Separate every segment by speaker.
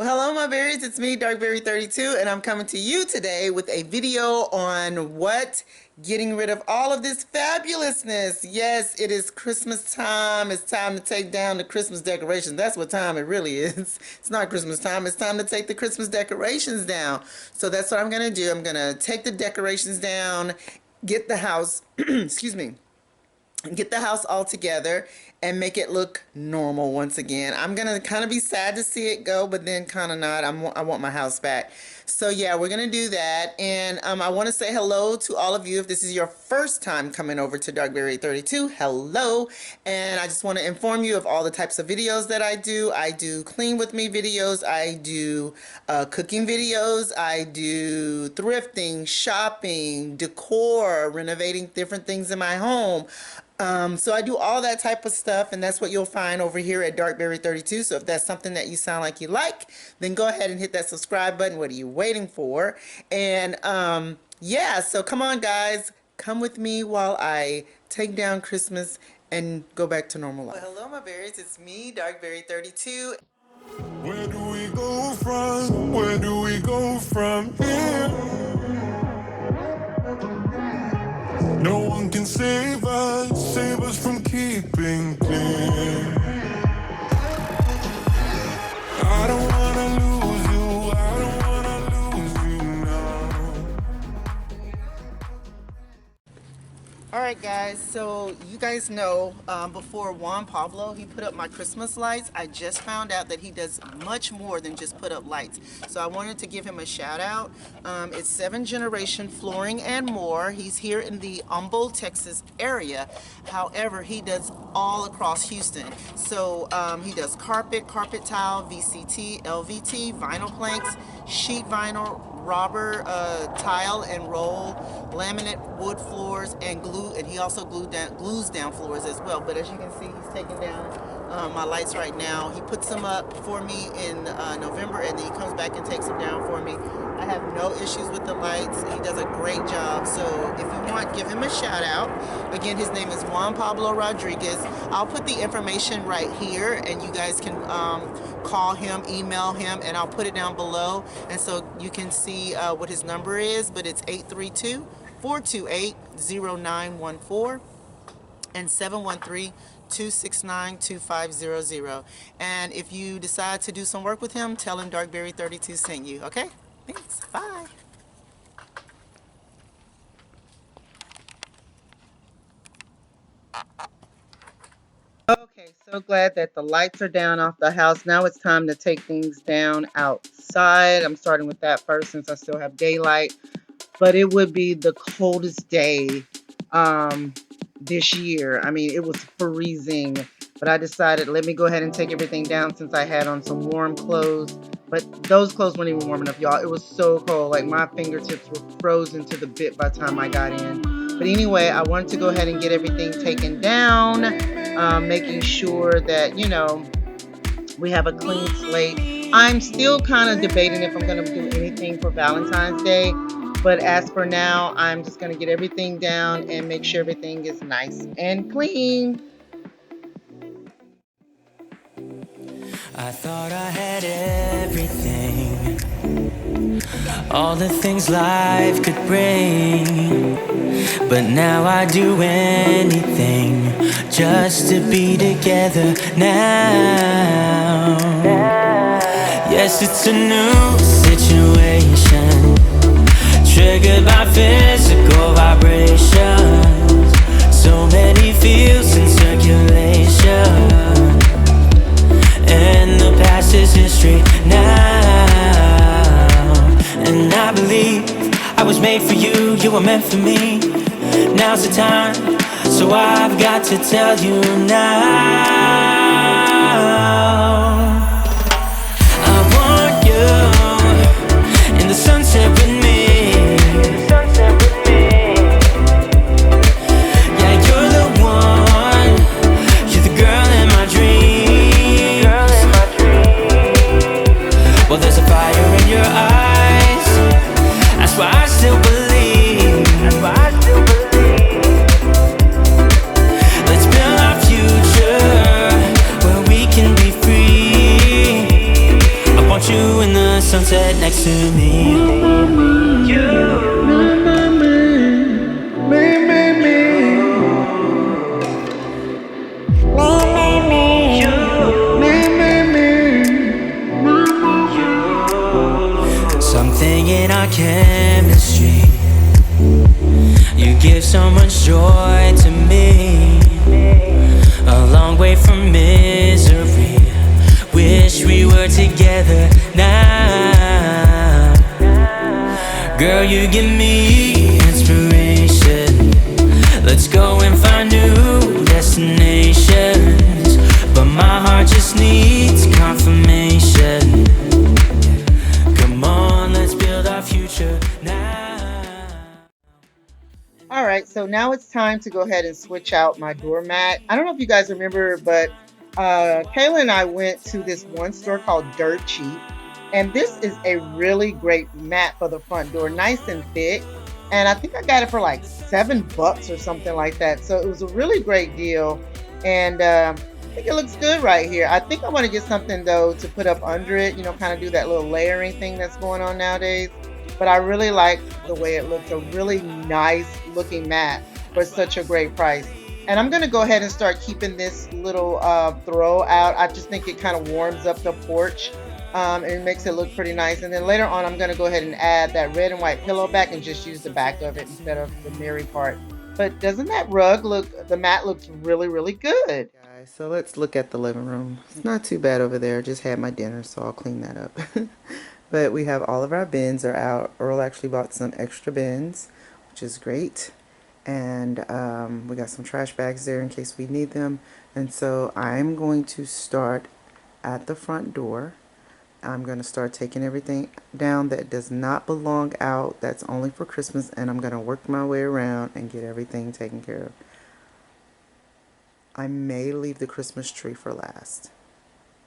Speaker 1: Well, hello, my berries. It's me, Darkberry32, and I'm coming to you today with a video on getting rid of all of this fabulousness. Yes, it is Christmas time. It's time to take down the Christmas decorations. That's what time it really is. It's not Christmas time. It's time to take the Christmas decorations down. So that's what I'm going to do. I'm going to take the decorations down, get the house, excuse me, get the house all together and make it look normal once again. I'm gonna kind of be sad to see it go, but then kind of not. I want my house back. So yeah, we're gonna do that. And I want to say hello to all of you. If this is your first time coming over to Darkberry32, hello. And I just want to inform you of all the types of videos that I do. I do clean with me videos. I do cooking videos. I do thrifting, shopping, decor, renovating different things in my home. So I do all that type of stuff, and that's what you'll find over here at Darkberry32. So if that's something that you sound like you like, then go ahead and hit that subscribe button. What are you waiting for? And yeah, so come on, guys. Come with me while I take down Christmas and go back to normal life. Well, hello, my berries. It's me, Darkberry32.
Speaker 2: Where do we go from? Where do we go from here? No one can save us from keeping clean. I don't wanna lose you, I don't wanna lose you now.
Speaker 1: Alright guys, so you guys know before Juan Pablo, he put up my Christmas lights. I just found out that he does much more than just put up lights. So I wanted to give him a shout out. It's 7th Generation Flooring and More. He's here in the Humboldt, Texas area. However, he does all across Houston. So he does carpet tile, VCT, LVT, vinyl planks, sheet vinyl, rubber tile and roll, laminate wood floors, and glue. And he also glues down floors as well. But as you can see, he's taking down my lights right now. He puts them up for me in November, and then he comes back and takes them down for me. I have no issues with the lights. He does a great job. So if you want, give him a shout out. Again, his name is Juan Pablo Rodriguez. I'll put the information right here, and you guys can call him, email him, and I'll put it down below. And so you can see what his number is, but it's 832-428-0914 and 713-269-2500. And if you decide to do some work with him, tell him Darkberry32 sent you. Okay? Thanks. Bye. Okay, so glad that the lights are down off the house. Now it's time to take things down outside. I'm starting with that first since I still have daylight. But it would be the coldest day this year. I mean, it was freezing. But I decided, let me go ahead and take everything down since I had on some warm clothes. But those clothes weren't even warm enough, y'all. It was so cold. Like, my fingertips were frozen to the bit by the time I got in. But anyway, I wanted to go ahead and get everything taken down, making sure that, you know, we have a clean slate. I'm still kind of debating if I'm going to do anything for Valentine's Day. But as for now, I'm just going to get everything down and make sure everything is nice and clean.
Speaker 3: I thought I had everything, all the things life could bring, but now I do anything just to be together now. Yes, it's a new situation, triggered by physical vibrations, so many feels in circulation. And the past is history now. And I believe I was made for you, you were meant for me. Now's the time, so I've got to tell you now. I want you in the sunset with me. Yeah, you're the one, you're the girl in my dreams. Well, there's a fire in your eyes, that's why I still believe. Let's build our future where we can be free. I want want you in the sunset next to me. Something in our chemistry, you give so much joy to me. A long way from misery. Wish we were together now. Girl, you give me inspiration. Let's go and find new destinations. But my heart just needs confirmation. Come on, let's build our future now.
Speaker 1: All right, so now it's time to go ahead and switch out my doormat. I don't know if you guys remember, but Kayla and I went to this one store called Dirt Cheap, and this is a really great mat for the front door, nice and thick. And I think I got it for like $7 or something like that. So it was a really great deal, and I think it looks good right here. I think I want to get something though to put up under it, kind of do that little layering thing that's going on nowadays. But I really like the way it looks, a really nice looking mat for such a great price. And I'm going to go ahead and start keeping this little throw out. I just think it kind of warms up the porch, and it makes it look pretty nice. And then later on, I'm going to go ahead and add that red and white pillow back and just use the back of it instead of the mirror part. But doesn't that rug look, the mat looks really, really good. Guys, so let's look at the living room. It's not too bad over there. Just had my dinner, so I'll clean that up. But we have all of our bins are out. Earl actually bought some extra bins, which is great. And we got some trash bags there in case we need them. And so I'm going to start at the front door. I'm going to start taking everything down that does not belong out. That's only for Christmas. And I'm going to work my way around and get everything taken care of. I may leave the Christmas tree for last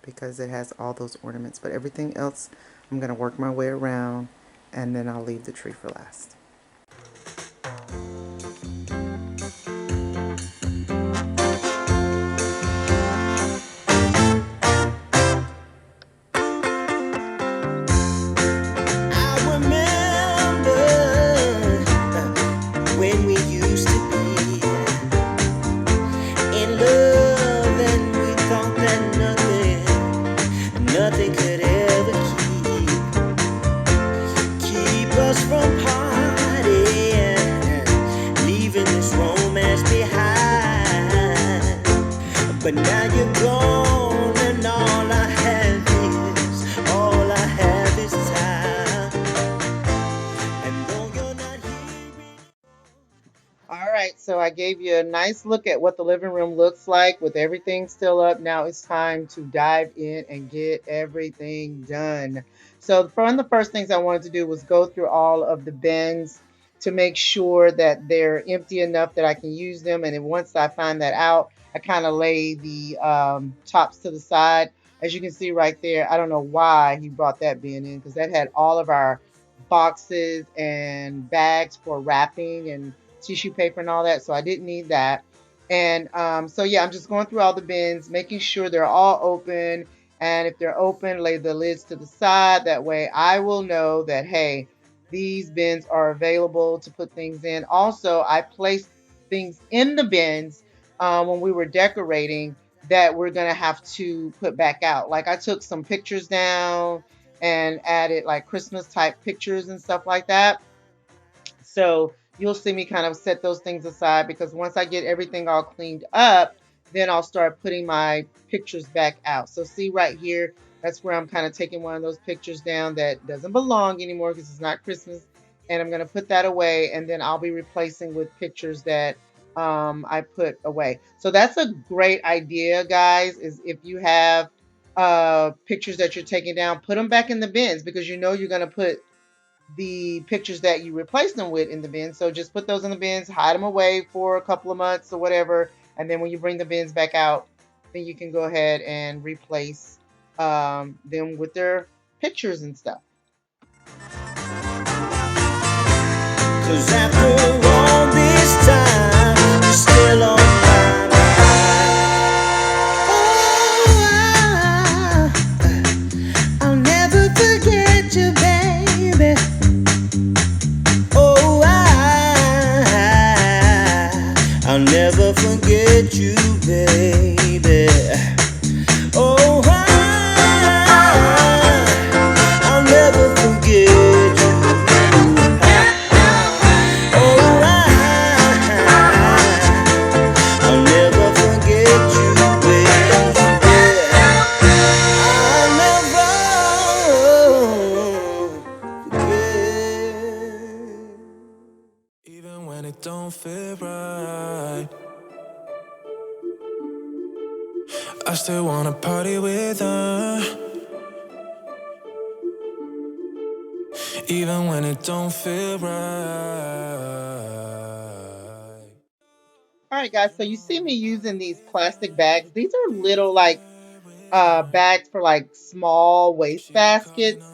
Speaker 1: because it has all those ornaments. But everything else, I'm going to work my way around and then I'll leave the tree for last.
Speaker 3: But now you're gone and all I have is time. And though you're not here.
Speaker 1: All right, so I gave you a nice look at what the living room looks like with everything still up. Now it's time to dive in and get everything done. So one of the first things I wanted to do was go through all of the bins to make sure that they're empty enough that I can use them. And then once I find that out, I kind of lay the tops to the side. As you can see right there, I don't know why he brought that bin in because that had all of our boxes and bags for wrapping and tissue paper and all that. So I didn't need that. And so yeah, I'm just going through all the bins, making sure they're all open. And if they're open, lay the lids to the side. That way I will know that, hey, these bins are available to put things in. Also, I placed things in the bins when we were decorating that we're going to have to put back out. Like I took some pictures down and added like Christmas type pictures and stuff like that. So you'll see me kind of set those things aside because once I get everything all cleaned up, then I'll start putting my pictures back out. So see right here, that's where I'm kind of taking one of those pictures down that doesn't belong anymore because it's not Christmas. And I'm going to put that away, and then I'll be replacing with pictures that I put away. So that's a great idea, guys, is if you have pictures that you're taking down, put them back in the bins because you know you're going to put the pictures that you replace them with in the bin. So just put those in the bins, hide them away for a couple of months or whatever. And then when you bring the bins back out, then you can go ahead and replace them with their pictures and stuff.
Speaker 3: Cause after all this time, you're still on my mind. Oh, I'll never
Speaker 2: feel right. I still wanna party with her, even when it don't feel right.
Speaker 1: All right, guys. So you see me using these plastic bags. These are little like bags for like small waste baskets,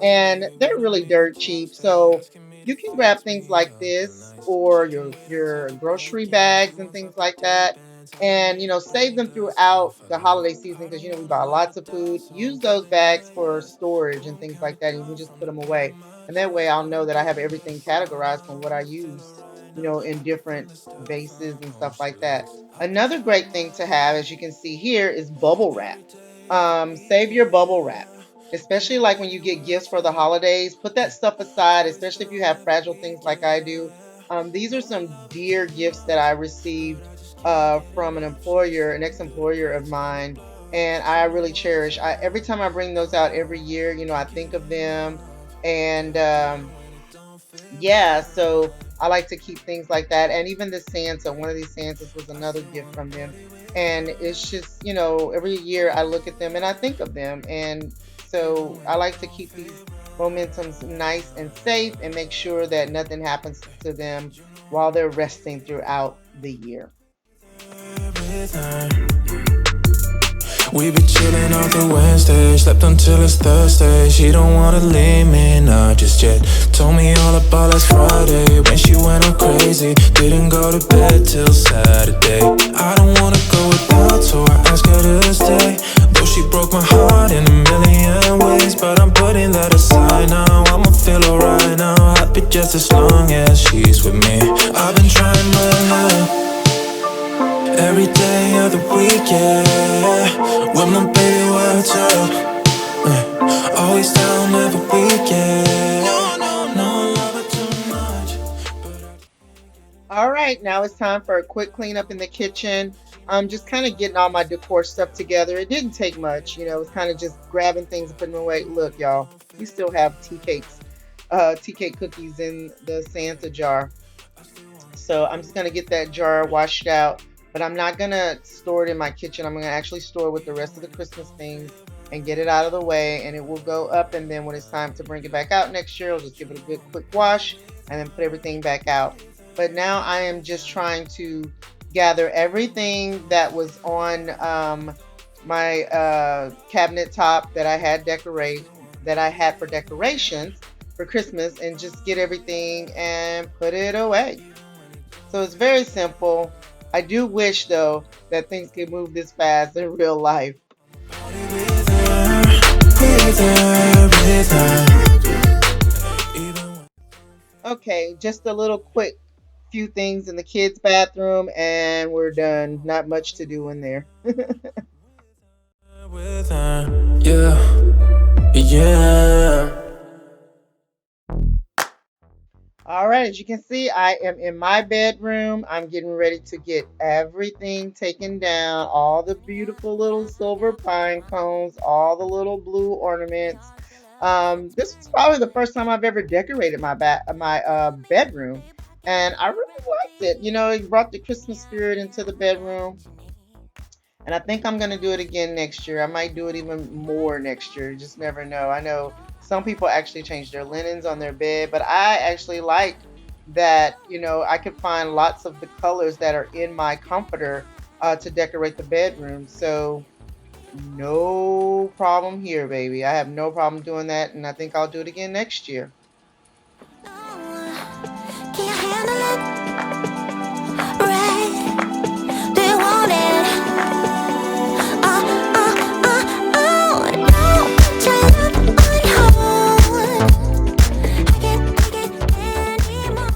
Speaker 1: and they're really dirt cheap. So you can grab things like this or your grocery bags and things like that, and save them throughout the holiday season because we buy lots of food. Use those bags for storage and things like that, and you can just put them away. And that way, I'll know that I have everything categorized from what I used, in different bases and stuff like that. Another great thing to have, as you can see here, is bubble wrap. Save your bubble wrap, especially like when you get gifts for the holidays. Put that stuff aside, especially if you have fragile things like I do. These are some dear gifts that I received from an ex-employer of mine, and I really cherish. Every time I bring those out every year, I think of them, and yeah, so I like to keep things like that. And even the Santa, one of these Santas was another gift from them. And it's just, every year I look at them and I think of them. And so I like to keep these momentums nice and safe and make sure that nothing happens to them while they're resting throughout the year.
Speaker 2: With her. We be chillin' on the Wednesday, slept until it's Thursday. She don't wanna leave me, not just yet. Told me all about last Friday when she went all crazy. Didn't go to bed till Saturday. I don't wanna go without, so I asked her to stay. Though she broke my heart in a million ways, but I'm putting that aside now. I'ma feel alright now, happy just as long as she's with me. I've been trying my luck every day of the week, yeah. When my baby wakes up, always down every weekend. No, love her too much.
Speaker 1: All right, now it's time for a quick cleanup in the kitchen. I'm just kind of getting all my decor stuff together. It didn't take much, it was kind of just grabbing things and putting them away. Look, y'all, we still have tea cake cookies in the Santa jar. So I'm just gonna get that jar washed out, but I'm not gonna store it in my kitchen. I'm gonna actually store it with the rest of the Christmas things and get it out of the way, and it will go up. And then when it's time to bring it back out next year, I'll just give it a good quick wash and then put everything back out. But now I am just trying to gather everything that was on my cabinet top that I had for decorations for Christmas, and just get everything and put it away. So it's very simple. I do wish though that things could move this fast in real life.
Speaker 2: With her.
Speaker 1: Okay, just a little quick few things in the kids' bathroom and we're done. Not much to do in there.
Speaker 2: With her. Yeah.
Speaker 1: All right, as you can see, I am in my bedroom. I'm getting ready to get everything taken down, all the beautiful little silver pine cones, all the little blue ornaments. This was probably the first time I've ever decorated my bedroom, and I really liked it. It brought the Christmas spirit into the bedroom. And I think I'm gonna do it again next year. I might do it even more next year. You just never know. I know some people actually change their linens on their bed, but I actually like that, I could find lots of the colors that are in my comforter to decorate the bedroom. So no problem here, baby. I have no problem doing that, and I think I'll do it again next year.
Speaker 3: Can you handle it? Right? Do you want it? No. Try love on hold. I can't take it anymore.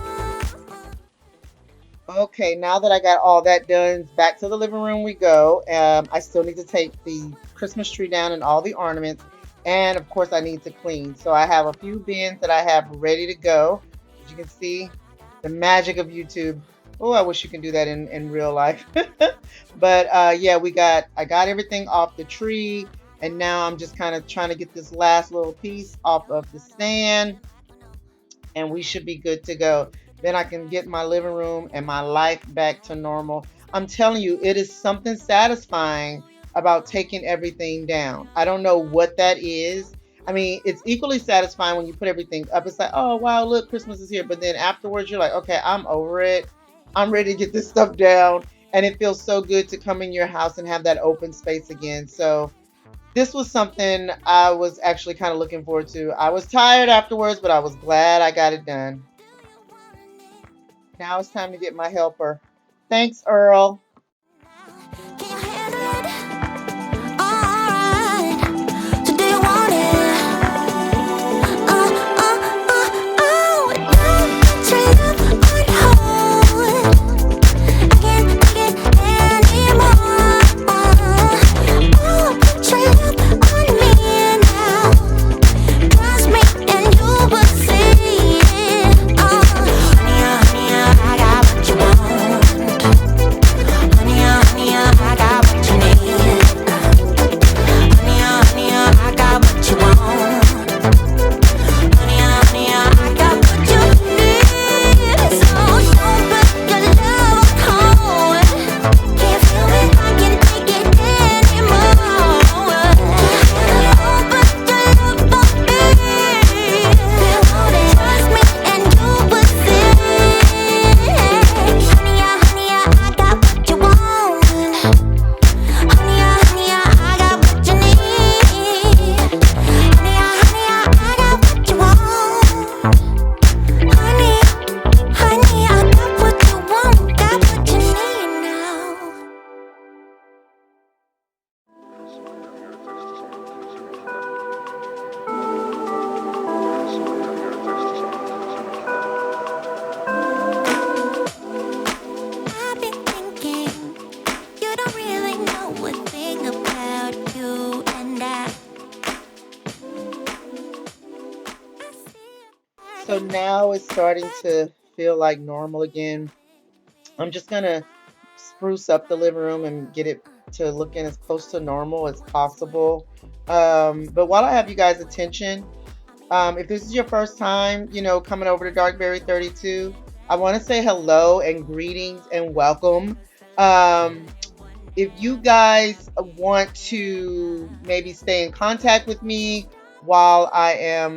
Speaker 1: Okay, now that I got all that done, back to the living room we go. I still need to take the Christmas tree down and all the ornaments, and of course I need to clean. So I have a few bins that I have ready to go. As you can see, the magic of YouTube. Oh, I wish you can do that in real life. But yeah, I got everything off the tree, and now I'm just kind of trying to get this last little piece off of the stand, and we should be good to go. then I can get my living room and my life back to normal. I'm telling you, it is something satisfying about taking everything down. I don't know what that is. I mean, it's equally satisfying when you put everything up. It's like, oh, wow, look, Christmas is here. But then afterwards, you're like, okay, I'm over it. I'm ready to get this stuff down. And it feels so good to come in your house and have that open space again. So, this was something I was actually kind of looking forward to. I was tired afterwards, but I was glad I got it done. Now it's time to get my helper. Thanks, Earl.
Speaker 4: Can you handle it? Alright. So do you want it? Straight up on hold. I can't take it anymore. Straight up on me now. Trust me and you will see it. Honey, honey, I got what you want. Honey, honey, I got what you need. Honey, honey, I got what you want. Honey, honey, I got what you need. So don't put your love on hold. Can't feel it, I can't take it anymore. Don't put your love on me. Trust me and you will see. Honey, I got what you want. Honey, I got what you need. Honey, I got what you want. Honey, I got what you want, got what you need now. I've been thinking, you don't really know a thing about you and I.
Speaker 1: So now it's starting to feel like normal again. I'm just gonna spruce up the living room and get it to looking as close to normal as possible. But while I have you guys' attention, if this is your first time, coming over to Darkberry 32, I want to say hello and greetings and welcome. Um, if you guys want to maybe stay in contact with me while I am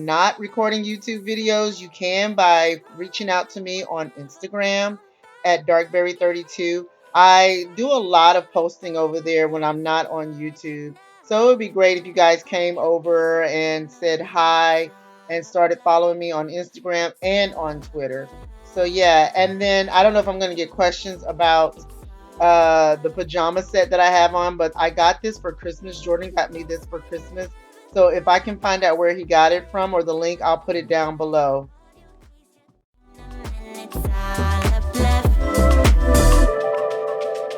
Speaker 1: not recording YouTube videos, you can by reaching out to me on Instagram at Darkberry32. I do a lot of posting over there when I'm not on YouTube. So it would be great if you guys came over and said hi and started following me on Instagram and on Twitter. So yeah, and then I don't know if I'm going to get questions about the pajama set that I have on, but I got this for Christmas. Jordan got me this for Christmas. So if I can find out where he got it from or the link, I'll put it down below.
Speaker 4: It's all a bluff.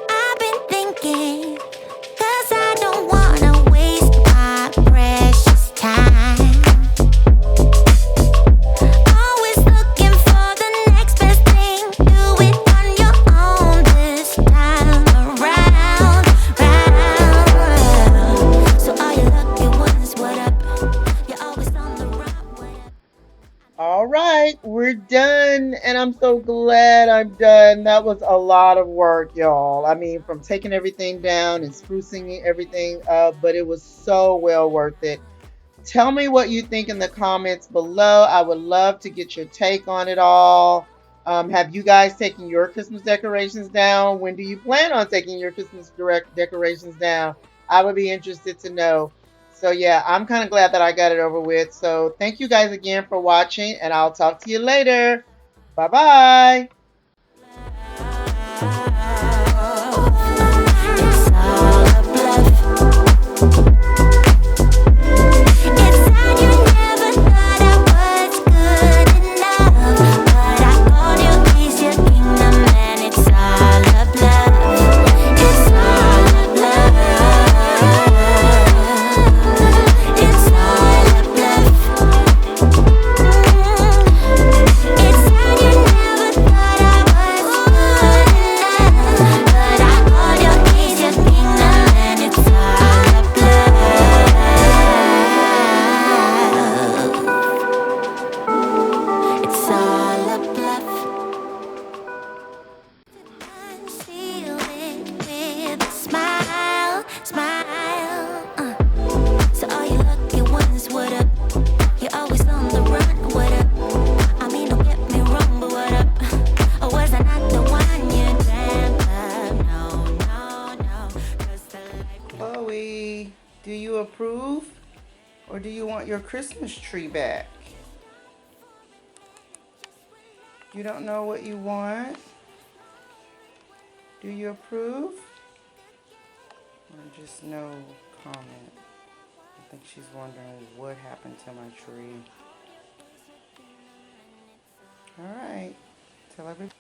Speaker 4: I've been thinking, 'cause I don't wanna waste my precious time. Always looking for the next best thing. Do it on your own this time around. So all you lucky ones, what up? You're always on the run, what up?
Speaker 1: All right, we're done, and I'm so glad I'm done. That was a lot of work, y'all. I mean, from taking everything down and sprucing everything up, but it was so well worth it. Tell me what you think in the comments below. I would love to get your take on it all. Have you guys taken your Christmas decorations down? When do you plan on taking your Christmas decorations down? I would be interested to know. So yeah, I'm kind of glad that I got it over with. So thank you guys again for watching, and I'll talk to you later. Bye-bye.
Speaker 4: It's all a bluff. It's sad you never thought I was good enough, but I called you peace, your kingdom, and it's all a bluff. It's all a bluff. It's all a bluff. It's sad you never thought I was good enough, but I called you peace, your kingdom, and it's all a bluff.
Speaker 1: your Christmas tree back? You don't know what you want? Do you approve? Or just no comment? I think she's wondering what happened to my tree. All right. Tell everybody.